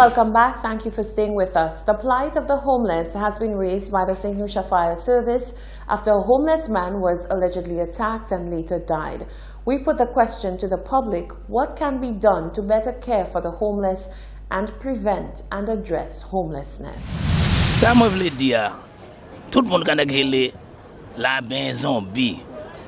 Welcome back. Thank you for staying with us. The plight of the homeless has been raised by the St. Lucia Fire Service after a homeless man was allegedly attacked and later died. We put the question to the public: what can be done to better care for the homeless and prevent and address homelessness? Ça me veut dire, tout le monde qui a gagné la ben zombie,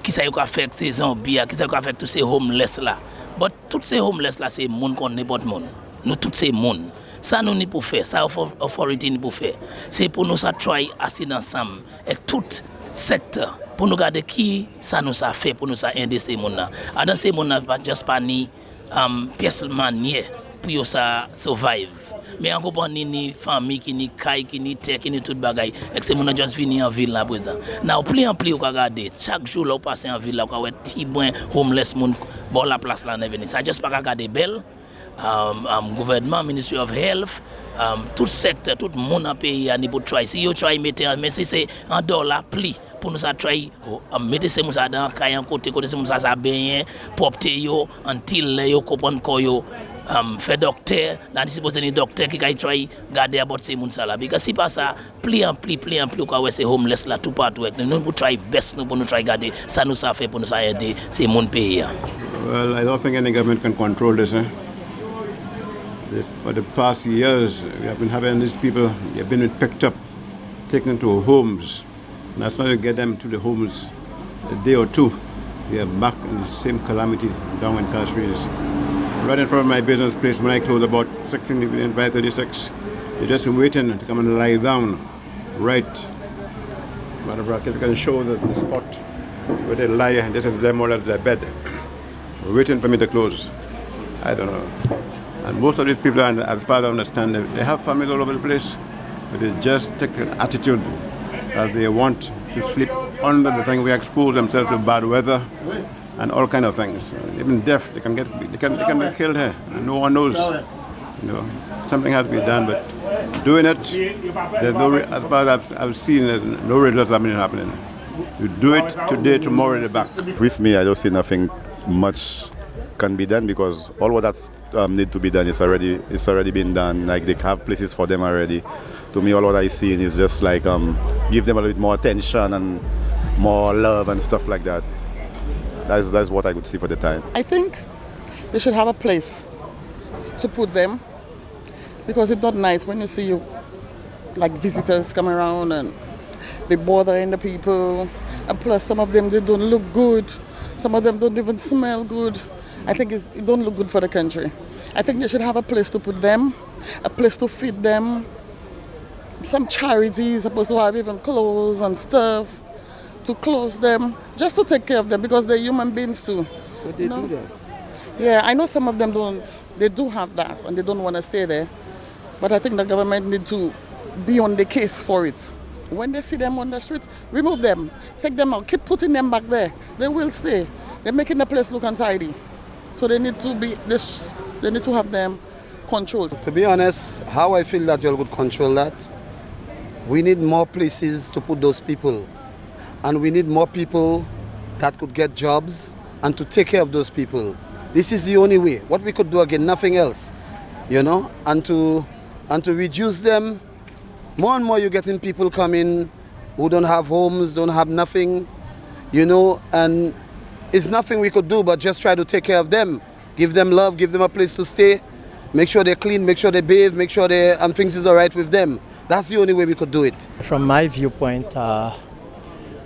qui ça y a fait ces zombies, qui ça y a fait tous ces homeless là. Mais tous ces homeless là, c'est monde qu'on n'est pas de monde. Nous tous ces monde. Ça nous n'y pour faire, ça autorité n'y pour faire. C'est pour nous ça travailler assis ensemble avec tout secteur pour nous garder qui ça nous a fait pour nous ça aider ces monde là. Dans ces monde là pas juste pas ni pièce manière pour ça survive. Mais en compagnie ni famille qui ni caille qui ni terre qui ni tout bagaille et que ces monde juste venir en ville là présent. Now plus en plus on regarder chaque jour là on passe en ville là on voit petit bon homeless monde bon la place là venir. Ça juste pas regarder belle. Gouvernement, Ministry of Health, tout secteur, tout le monde a pays à niveau try. Si vous try mettre, mais si c'est en dehors la pli pour nous ça try mettre ces moussa dans caille en côté ces moussa ça bien propre yo until yo comprendre ko yo fait docteur là c'est supposé ni docteur qui va try garder about ces moussa là parce que si pas ça pli en pli quoi ouais c'est homeless là tout partout nous pour try best nous pour nous try garder ça nous ça fait pour nous ça aider ces monde pays. Well, I don't think any government can control this. For the past years, we have been having these people, they've been picked up, taken to homes. And as soon as you get them to the homes, a day or two, they are back in the same calamity down in Castries. Right in front of my business place, when I close about 5:36, they're just waiting to come and lie down. Right. Matter of fact, if you can show the spot where they lie, and this is them all at their bed, waiting for me to close. I don't know. And most of these people, as far as I understand, they have families all over the place, but they just take an attitude that they want to sleep under the thing. We expose themselves to bad weather and all kind of things. Even deaf, they can be killed here, and no one knows. You know, something has to be done, but doing it, there's no, as far as I've seen, there's no results happening. You do it today, tomorrow they're back. With me, I don't see nothing much can be done because all what that's need to be done it's already been done. Like they have places for them already. To me, all what I see is just like give them a little bit more attention and more love and stuff like that. That's what I could see for the time. I think they should have a place to put them because it's not nice when you see you like visitors come around and they bothering the people, and plus some of them they don't look good, some of them don't even smell good. I think it don't look good for the country. I think they should have a place to put them, a place to feed them. Some charities supposed to have even clothes and stuff to clothe them, just to take care of them because they're human beings too. But they do that. Yeah, I know some of them don't. They do have that and they don't want to stay there. But I think the government need to be on the case for it. When they see them on the streets, remove them, take them out, keep putting them back there. They will stay. They're making the place look untidy. So they need to be this. They need to have them controlled. To be honest, how I feel that you could control that, we need more places to put those people, and we need more people that could get jobs and to take care of those people. This is the only way. What we could do again, nothing else, you know, and to reduce them. More and more, you're getting people coming who don't have homes, don't have nothing, you know, and. It's nothing we could do but just try to take care of them. Give them love, give them a place to stay, make sure they're clean, make sure they bathe, make sure things is all right with them. That's the only way we could do it. From my viewpoint, I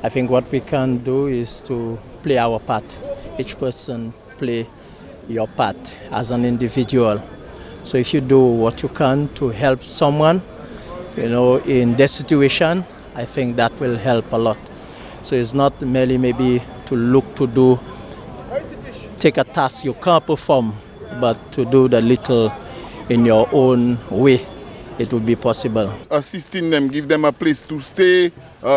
think what we can do is to play our part. Each person play your part as an individual. So if you do what you can to help someone, you know, in their situation, I think that will help a lot. So it's not merely maybe to look to do, take a task you can't perform, but to do the little in your own way, it will be possible. Assisting them, give them a place to stay,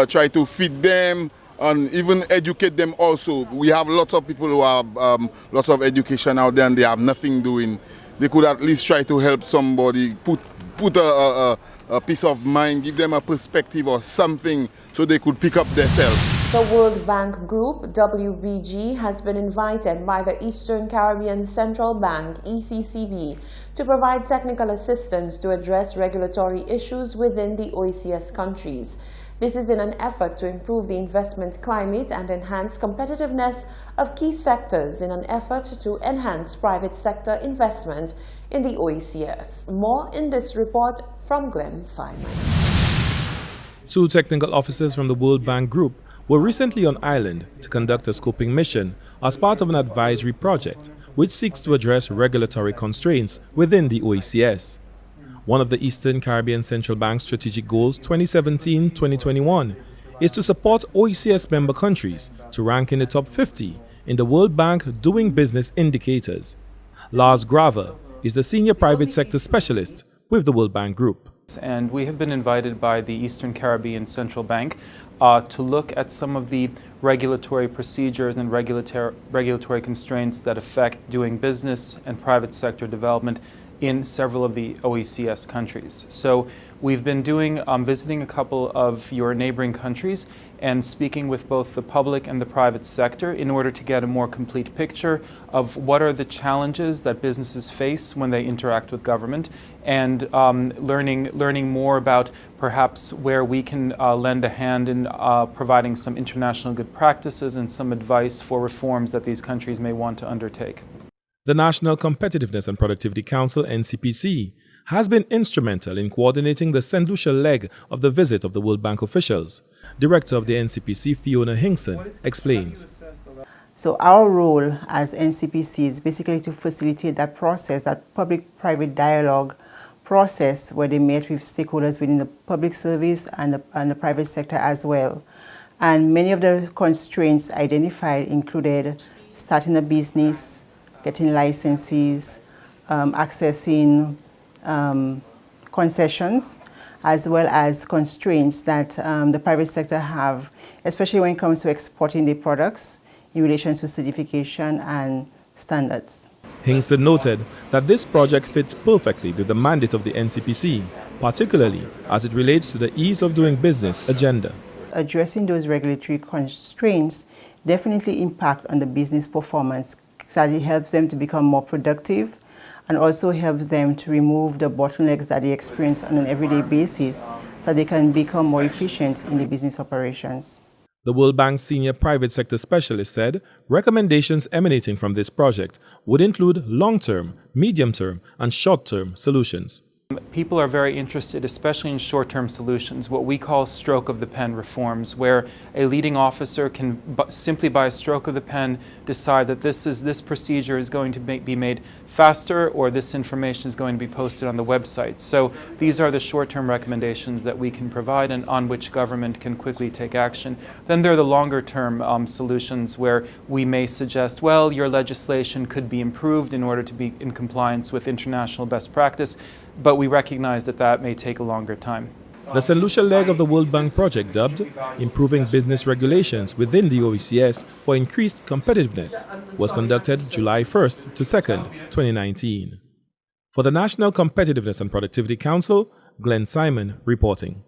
try to feed them, and even educate them also. We have lots of people who have lots of education out there and they have nothing doing. They could at least try to help somebody, put a peace of mind, give them a perspective or something so they could pick up themselves. The World Bank Group, WBG, has been invited by the Eastern Caribbean Central Bank, ECCB, to provide technical assistance to address regulatory issues within the OECS countries. This is in an effort to improve the investment climate and enhance competitiveness of key sectors in an effort to enhance private sector investment in the OECS. More in this report from Glenn Simon. 2 technical officers from the World Bank Group were recently on island to conduct a scoping mission as part of an advisory project which seeks to address regulatory constraints within the OECS. One of the Eastern Caribbean Central Bank's strategic goals 2017-2021 is to support OECS member countries to rank in the top 50 in the World Bank Doing Business indicators. Lars Graver is the senior private sector specialist with the World Bank Group. And we have been invited by the Eastern Caribbean Central Bank to look at some of the regulatory procedures and regulatory constraints that affect doing business and private sector development in several of the OECS countries. So we've been visiting a couple of your neighboring countries and speaking with both the public and the private sector in order to get a more complete picture of what are the challenges that businesses face when they interact with government, and learning more about perhaps where we can lend a hand in providing some international good practices and some advice for reforms that these countries may want to undertake. The National Competitiveness and Productivity Council, NCPC, has been instrumental in coordinating the St. Lucia leg of the visit of the World Bank officials. Director of the NCPC, Fiona Hinkson, explains. So our role as NCPC is basically to facilitate that process, that public-private dialogue process where they meet with stakeholders within the public service and the private sector as well. And many of the constraints identified included starting a business, getting licenses, accessing concessions, as well as constraints that the private sector have, especially when it comes to exporting their products in relation to certification and standards. Hinkson noted that this project fits perfectly with the mandate of the NCPC, particularly as it relates to the ease of doing business agenda. Addressing those regulatory constraints definitely impacts on the business performance, so it helps them to become more productive and also helps them to remove the bottlenecks that they experience on an everyday basis so they can become more efficient in the business operations. The World Bank's senior private sector specialist said recommendations emanating from this project would include long-term, medium-term, and short-term solutions. People are very interested, especially in short-term solutions, what we call stroke-of-the-pen reforms, where a leading officer can simply by a stroke of the pen decide that this procedure is going to be made faster, or this information is going to be posted on the website. So these are the short-term recommendations that we can provide and on which government can quickly take action. Then there are the longer-term solutions where we may suggest, well, your legislation could be improved in order to be in compliance with international best practice, but we recognize that that may take a longer time. The St. Lucia leg of the World Bank project, dubbed Improving Business Regulations Within the OECS for Increased Competitiveness, was conducted July 1st to 2nd, 2019. For the National Competitiveness and Productivity Council, Glenn Simon reporting.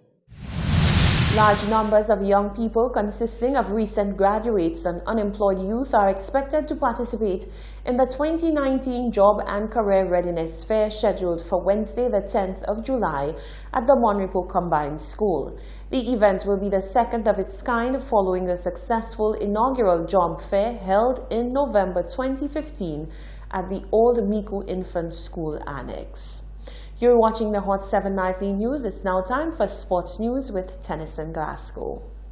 Large numbers of young people consisting of recent graduates and unemployed youth are expected to participate in the 2019 Job and Career Readiness Fair scheduled for Wednesday the 10th of July at the Monrepo Combined School. The event will be the second of its kind following the successful inaugural Job Fair held in November 2015 at the Old Miku Infant School Annex. You're watching the Hot 7 Nightly News. It's now time for sports news with Tennyson Glasgow.